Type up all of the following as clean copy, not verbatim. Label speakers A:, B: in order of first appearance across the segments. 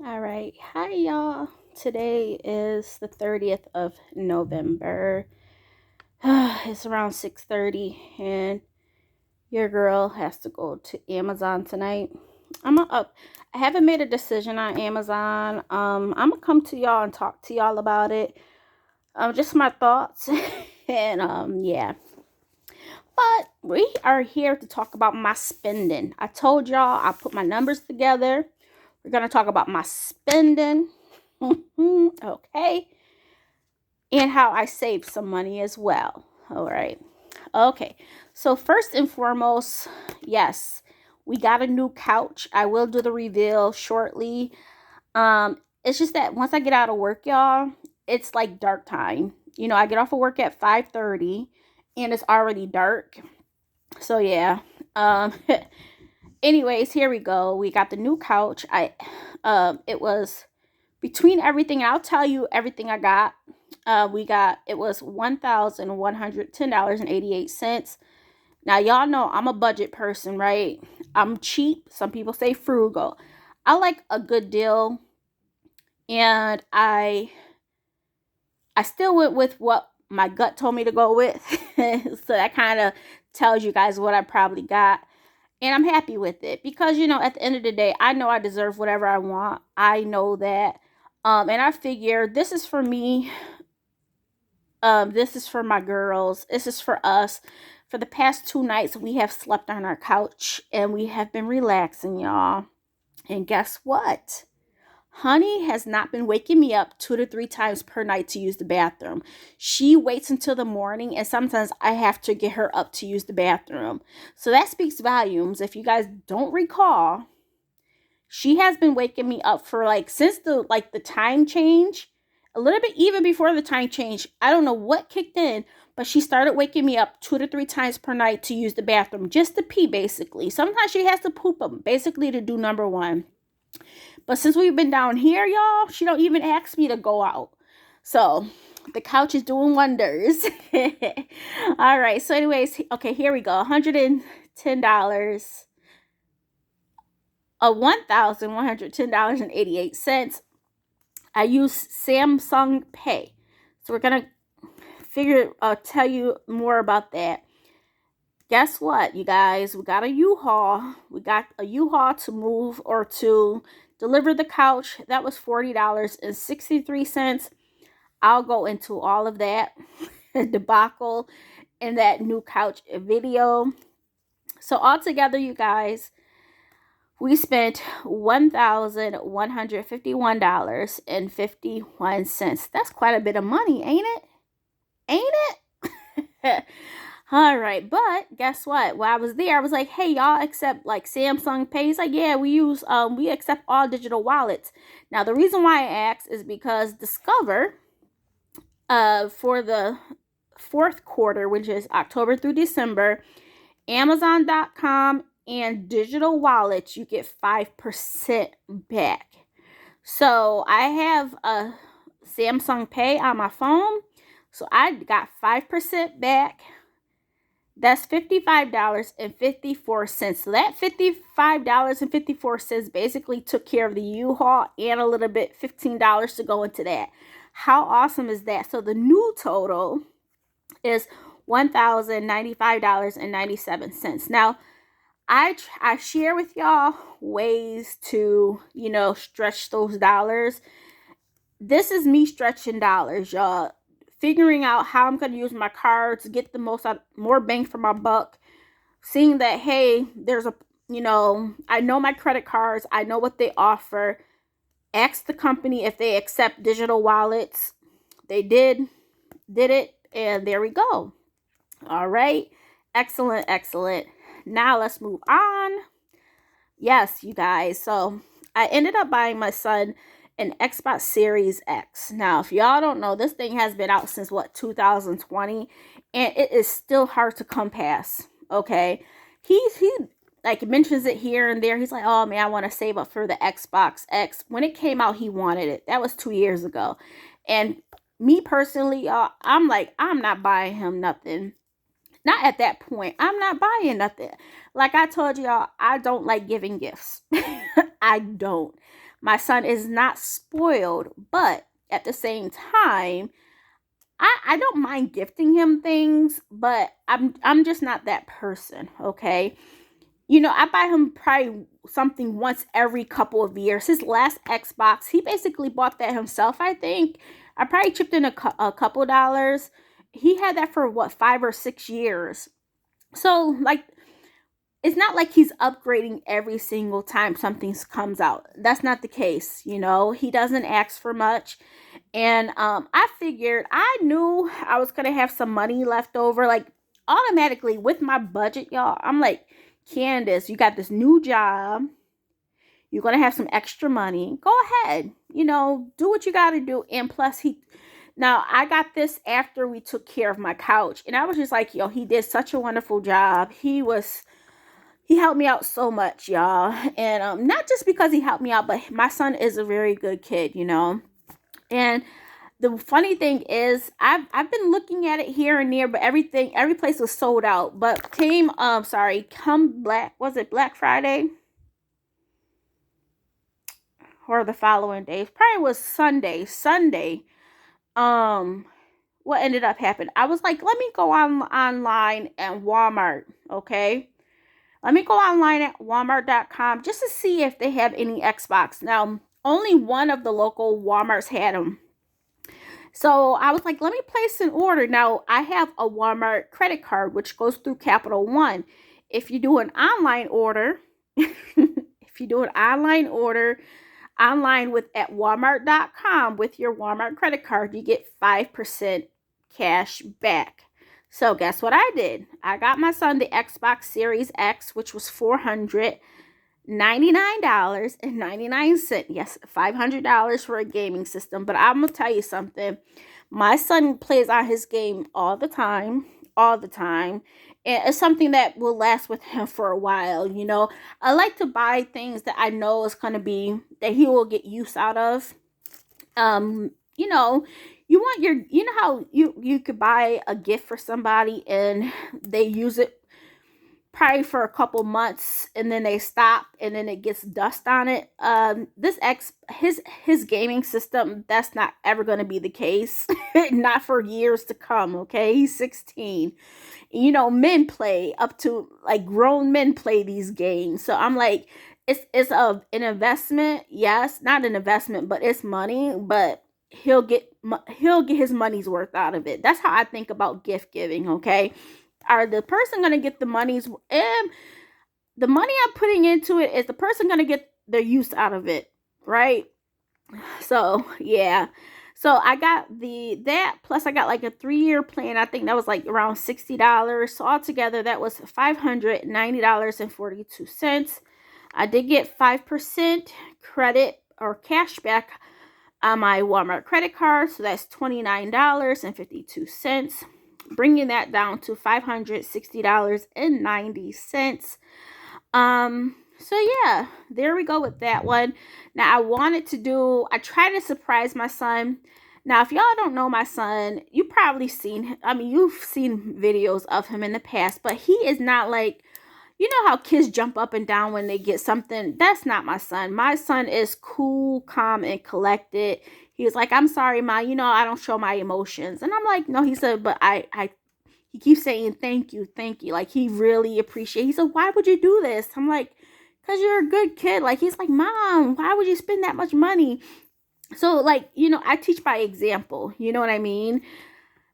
A: All right. Hi, y'all. Today is the 30th of November. It's around 6:30 and your girl has to go to Amazon tonight. I haven't made a decision on Amazon. I'm gonna come to y'all and talk to y'all about it. Just my thoughts. And yeah. But we are here to talk about my spending. I told y'all I put my numbers together. We're gonna talk about my spending. Okay. And how I saved some money as well. All right. Okay. So, first and foremost, yes, we got a new couch. I will do the reveal shortly. It's just that once I get out of work, y'all, it's like dark time. I get off of work at 5:30 and it's already dark. So, yeah. Um anyways, here we go. We got the new couch. It was between everything, I'll tell you everything I got. It was $1,110.88. Now, y'all know I'm a budget person, right? I'm cheap. Some people say frugal. I like a good deal, and I still went with what my gut told me to go with. So that kind of tells you guys what I probably got. And I'm happy with it because, at the end of the day, I know I deserve whatever I want. I know that. And I figure this is for me. This is for my girls. This is for us. For the past 2 nights, we have slept on our couch and we have been relaxing, y'all. And guess what? Honey has not been waking me up 2 to 3 times per night to use the bathroom. She waits until the morning, and sometimes I have to get her up to use the bathroom. So that speaks volumes. If you guys don't recall, she has been waking me up for since the time change, a little bit even before the time change. I don't know what kicked in, but she started waking me up 2 to 3 times per night to use the bathroom, just to pee basically. Sometimes she has to poop them basically to do number one. But since we've been down here, y'all, she don't even ask me to go out. So the couch is doing wonders. All right. So, anyways, okay, here we go. $110. $1,110.88. I use Samsung Pay. So we're gonna tell you more about that. Guess what, you guys? We got a U-Haul. We got a U-Haul to move or to deliver the couch. That was $40.63. I'll go into all of that debacle in that new couch video. So altogether, you guys, we spent $1,151.51. That's quite a bit of money, ain't it? Ain't it? All right, but guess what? While I was there, I was like, "Hey, y'all accept Samsung Pay?" He's like, "Yeah, we accept all digital wallets." Now, the reason why I asked is because Discover, for the fourth quarter, which is October through December, Amazon.com and digital wallets, you get 5% back. So I have a Samsung Pay on my phone, so I got 5% back. That's $55.54. So that $55.54 basically took care of the U-Haul and a little bit, $15 to go into that. How awesome is that? So the new total is $1,095.97. Now, I share with y'all ways to, stretch those dollars. This is me stretching dollars, y'all. Figuring out how I'm going to use my cards, get the more bang for my buck. Seeing that, hey, I know my credit cards, I know what they offer. Ask the company if they accept digital wallets. They did it, and there we go. All right. Excellent, excellent. Now let's move on. Yes, you guys. So I ended up buying my son an Xbox Series X. Now, if y'all don't know, this thing has been out since 2020, and it is still hard to come past. Okay, he mentions it here and there. He's like, "Oh man, I want to save up for the Xbox X." When it came out, he wanted it. That was 2 years ago, and me personally, y'all, I'm like, I'm not buying him nothing. Not at that point. I'm not buying nothing. Like I told y'all, I don't like giving gifts. I don't. My son is not spoiled, but at the same time, I don't mind gifting him things, but I'm just not that person, okay? I buy him probably something once every couple of years. His last Xbox, he basically bought that himself, I think. I probably chipped in a couple dollars. He had that for what, 5 or 6 years. So, like, it's not like he's upgrading every single time something comes out. That's not the case. He doesn't ask for much. And I figured, I knew I was going to have some money left over. Like, automatically with my budget, y'all, I'm like, Candace, you got this new job. You're going to have some extra money. Go ahead. Do what you got to do. And plus, now I got this after we took care of my couch. And I was just like, he did such a wonderful job. He helped me out so much, y'all. And not just because he helped me out, but my son is a very good kid, And the funny thing is, I've been looking at it here and there, but every place was sold out. But come Black Friday or the following day? Probably was Sunday. What ended up happening? I was like, let me go online at Walmart, okay? Let me go online at Walmart.com just to see if they have any Xbox. Now, only one of the local Walmarts had them. So I was like, let me place an order. Now, I have a Walmart credit card, which goes through Capital One. If you do an online order, online at Walmart.com with your Walmart credit card, you get 5% cash back. So guess what I did? I got my son the Xbox Series X, which was $499.99. Yes, $500 for a gaming system. But I'm going to tell you something. My son plays on his game all the time. And it's something that will last with him for a while, I like to buy things that I know is going to be, that he will get use out of. You want how you could buy a gift for somebody and they use it probably for a couple months and then they stop and then it gets dust on it. His gaming system, that's not ever going to be the case. Not for years to come, okay? He's 16. Men play up to, like, grown men play these games. So I'm like, it's an investment. Yes, not an investment, but it's money, but he'll get his money's worth out of it. That's how I think about gift giving, okay? Are the person going to get the money's, and the money I'm putting into it, is the person going to get their use out of it, right? So, yeah. So I got that, plus I got like a 3-year plan. I think that was like around $60. So altogether, that was $590.42. I did get 5% credit or cash back on my Walmart credit card. So that's $29.52. Bringing that down to $560.90. So yeah, there we go with that one. Now I tried to surprise my son. Now, if y'all don't know my son, you've seen videos of him in the past, but he is not like, how kids jump up and down when they get something. That's not my son. My son is cool, calm, and collected. He was like, I'm sorry, Ma, I don't show my emotions. And I'm like, no, he said, but he keeps saying, thank you. Like, he really appreciates. He said, why would you do this? I'm like, because you're a good kid. Like, he's like, Mom, why would you spend that much money? So, like, I teach by example. You know what I mean?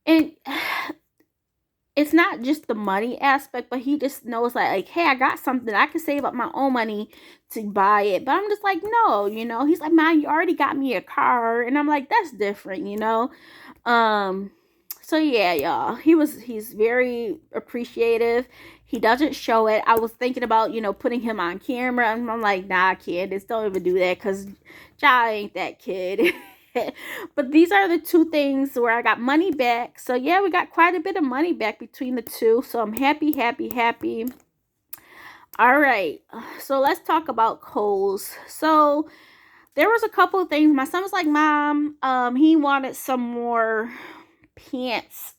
A: And it's not just the money aspect, but he just knows like, hey, I got something. I can save up my own money to buy it. But I'm just like, no, He's like, Mom, you already got me a car. And I'm like, that's different, So yeah, y'all, he's very appreciative. He doesn't show it. I was thinking about, putting him on camera, and I'm like, nah, kid, don't even do that, because y'all ain't that kid. But these are the two things where I got money back. So yeah, we got quite a bit of money back between the two. So I'm happy. All right. So let's talk about Kohl's. So there was a couple of things. My son was like, Mom, he wanted some more pants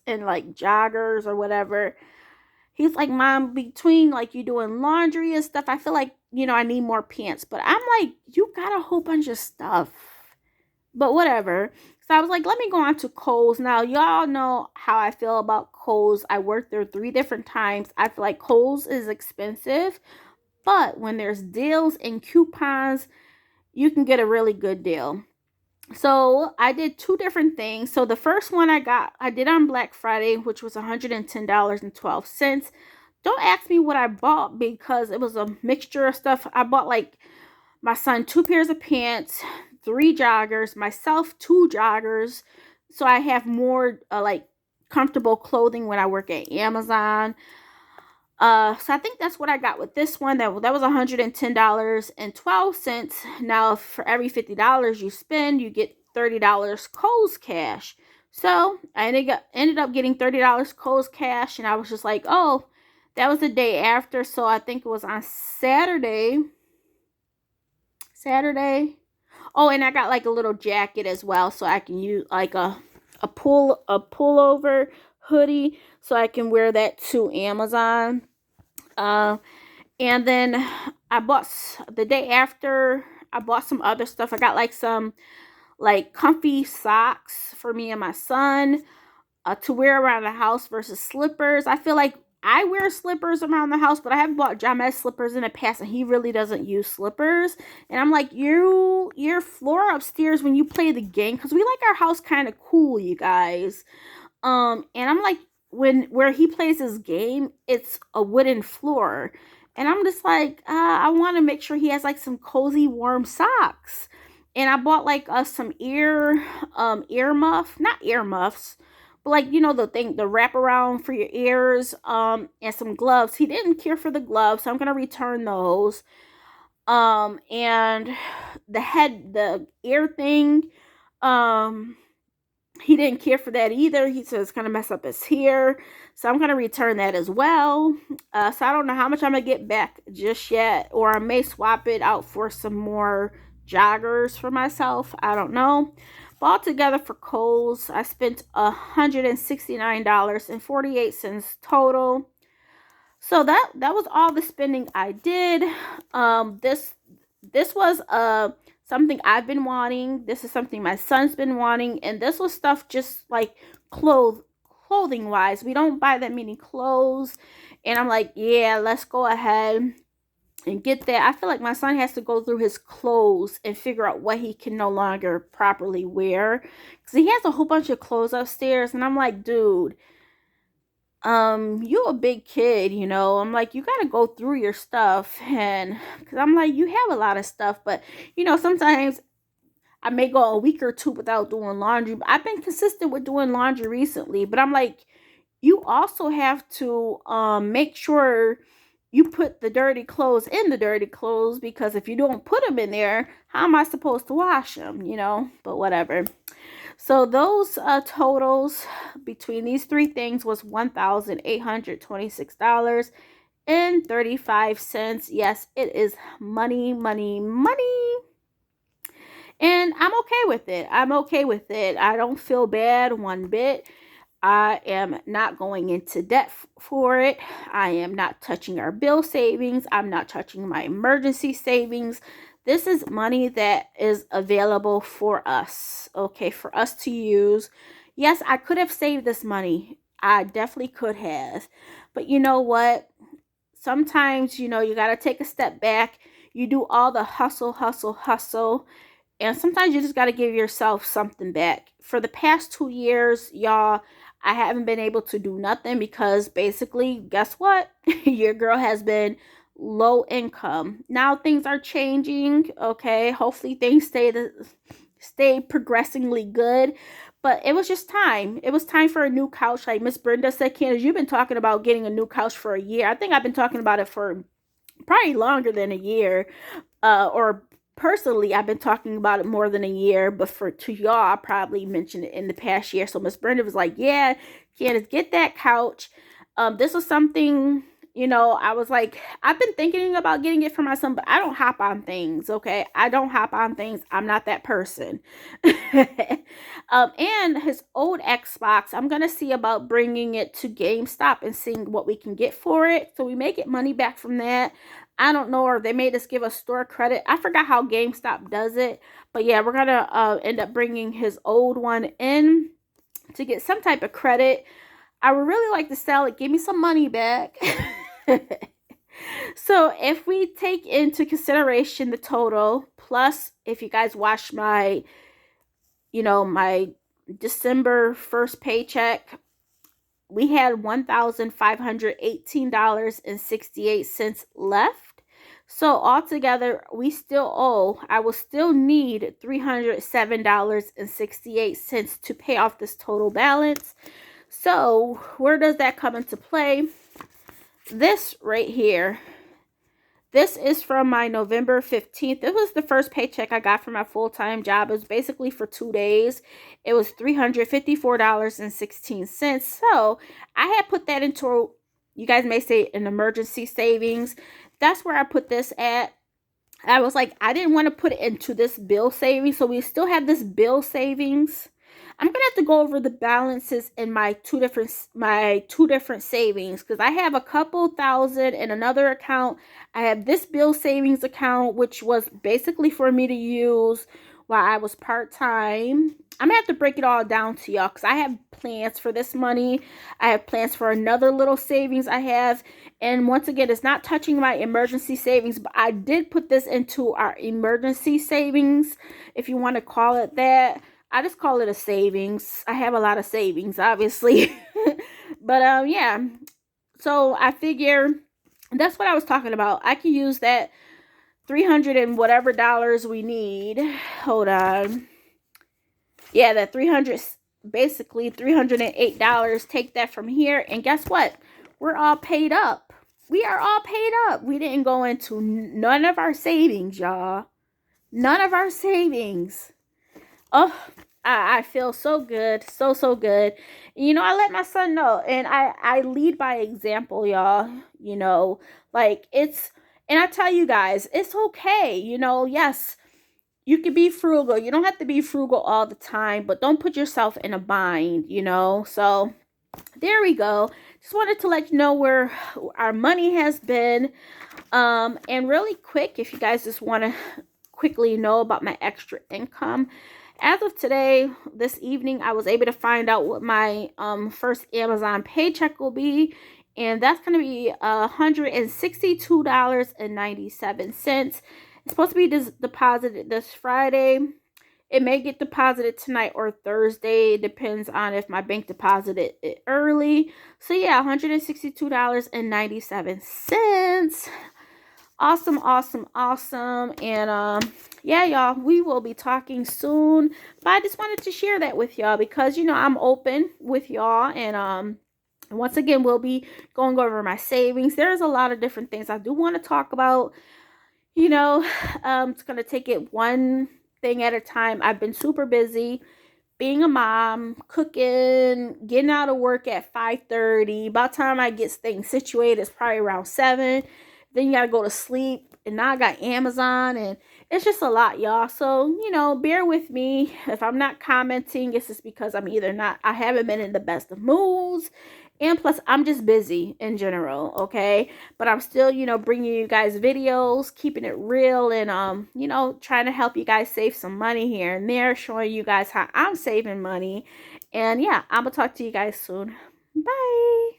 A: and like joggers or whatever. He's like, Mom, between like you doing laundry and stuff, I feel like I need more pants. But I'm like, you got a whole bunch of stuff. But whatever. So I was like, let me go on to Kohl's. Now, y'all know how I feel about Kohl's. I worked there 3 different times. I feel like Kohl's is expensive. But when there's deals and coupons, you can get a really good deal. So I did 2 different things. So the first one I did on Black Friday, which was $110.12. Don't ask me what I bought because it was a mixture of stuff. I bought like my son 2 pairs of pants, 3 joggers, myself 2 joggers. So I have more like comfortable clothing when I work at Amazon. So I think that's what I got with this one. That was $110.12. Now for every $50 you spend, you get $30 Kohl's cash. So I ended up getting $30 Kohl's cash, and I was just like, oh, that was the day after. So I think it was on Saturday. Oh, and I got like a little jacket as well, so I can use like a pullover hoodie, so I can wear that to Amazon. Uh, and then I bought the day after. I bought some other stuff. I got like some like comfy socks for me and my son to wear around the house versus slippers. I feel like I wear slippers around the house, but I have bought James slippers in the past, and he really doesn't use slippers. And I'm like, your floor upstairs when you play the game, because we like our house kind of cool, you guys. And I'm like, where he plays his game, it's a wooden floor, and I'm just like, I want to make sure he has like some cozy, warm socks. And I bought like some ear muff, not ear muffs, but like the wraparound for your ears, and some gloves. He didn't care for the gloves, so I'm gonna return those. And the ear thing, um he didn't care for that either. He said it's gonna mess up his hair, so I'm gonna return that as well. So I don't know how much I'm gonna get back just yet, or I may swap it out for some more joggers for myself. I don't know. But altogether for Kohl's, I spent $169.48 total. So that was all the spending I did. This was something I've been wanting. This is something my son's been wanting, and this was stuff just like clothing wise. We don't buy that many clothes, and I'm like, yeah, let's go ahead and get that. I feel like my son has to go through his clothes and figure out what he can no longer properly wear, because he has a whole bunch of clothes upstairs, and I'm like, dude, you a big kid, I'm like, you got to go through your stuff. And because I'm like, you have a lot of stuff, but sometimes I may go a week or two without doing laundry. But I've been consistent with doing laundry recently, but I'm like, you also have to make sure you put the dirty clothes in the dirty clothes, because if you don't put them in there, how am I supposed to wash them, but whatever. So those totals between these 3 things was $1,826.35. Yes, it is money, money, money. And I'm okay with it. I don't feel bad one bit. I am not going into debt for it. I am not touching our bill savings. I'm not touching my emergency savings. This is money that is available for us, okay, for us to use. Yes, I could have saved this money. I definitely could have. But you know what? Sometimes, you got to take a step back. You do all the hustle, hustle, hustle, and sometimes you just got to give yourself something back. For the past 2 years, y'all, I haven't been able to do nothing because basically, guess what? Your girl has been low income. Now things are changing, okay? Hopefully things stay progressively good. But it was just time. It was time for a new couch. Like Miss Brenda said, Candace, you've been talking about getting a new couch for a year. I think I've been talking about it for probably longer than a year. Or personally, I've been talking about it more than a year, but to y'all, I probably mentioned it in the past year. So Miss Brenda was like, yeah, Candace, get that couch. This was something, I was like, I've been thinking about getting it for my son, but I don't hop on things, okay? I don't hop on things. I'm not that person. And his old Xbox, I'm going to see about bringing it to GameStop and seeing what we can get for it. So we may get money back from that. I don't know, or they made us give a store credit. I forgot how GameStop does it. But yeah, we're going to end up bringing his old one in to get some type of credit. I would really like to sell it. Give me some money back. So if we take into consideration the total, plus if you guys watch my, my December 1st paycheck, we had $1,518.68 left. So altogether, I will still need $307.68 to pay off this total balance. So where does that come into play? This right here. This is from my November 15th. It was the first paycheck I got from my full-time job. It was basically for 2 days. It was $354.16. So I had put that into, you guys may say, an emergency savings. That's where I put this at. I was like, I didn't want to put it into this bill savings. So we still have this bill savings. I'm gonna have to go over the balances in my two different savings, because I have a couple thousand in another account. I have this bill savings account, which was basically for me to use while I was part-time. I'm gonna have to break it all down to y'all, because I have plans for this money. I have plans for another little savings I have. And once again, it's not touching my emergency savings, but I did put this into our emergency savings, if you want to call it that. I just call it a savings. I have a lot of savings, obviously. But yeah. So I figure that's what I was talking about. I can use that 300 and whatever dollars we need. Hold on. Yeah, that 300, basically $308. Take that from here. And guess what? We're all paid up. We are all paid up. We didn't go into none of our savings, y'all. None of our savings. Oh, I feel so good. So good. I let my son know. And I lead by example, y'all. Like and I tell you guys, it's okay. Yes, you can be frugal. You don't have to be frugal all the time, but don't put yourself in a bind, So there we go. Just wanted to let you know where our money has been. And really quick, if you guys just want to quickly know about my extra income. As of today, this evening, I was able to find out what my first Amazon paycheck will be. And that's going to be $162.97. It's supposed to be deposited this Friday. It may get deposited tonight or Thursday. It depends on if my bank deposited it early. So yeah, $162.97. Awesome. And yeah, y'all, we will be talking soon. But I just wanted to share that with y'all because I'm open with y'all. And once again, we'll be going over my savings. There's a lot of different things I do want to talk about. It's gonna take it one thing at a time. I've been super busy being a mom, cooking, getting out of work at 5:30. By the time I get things situated, it's probably around 7. Then you gotta go to sleep, and now I got Amazon, and it's just a lot, y'all. So bear with me if I'm not commenting. It's just because I haven't been in the best of moods, and plus I'm just busy in general. Okay, but I'm still bringing you guys videos, keeping it real, and trying to help you guys save some money here and there, showing you guys how I'm saving money. And yeah, I'm gonna talk to you guys soon. Bye.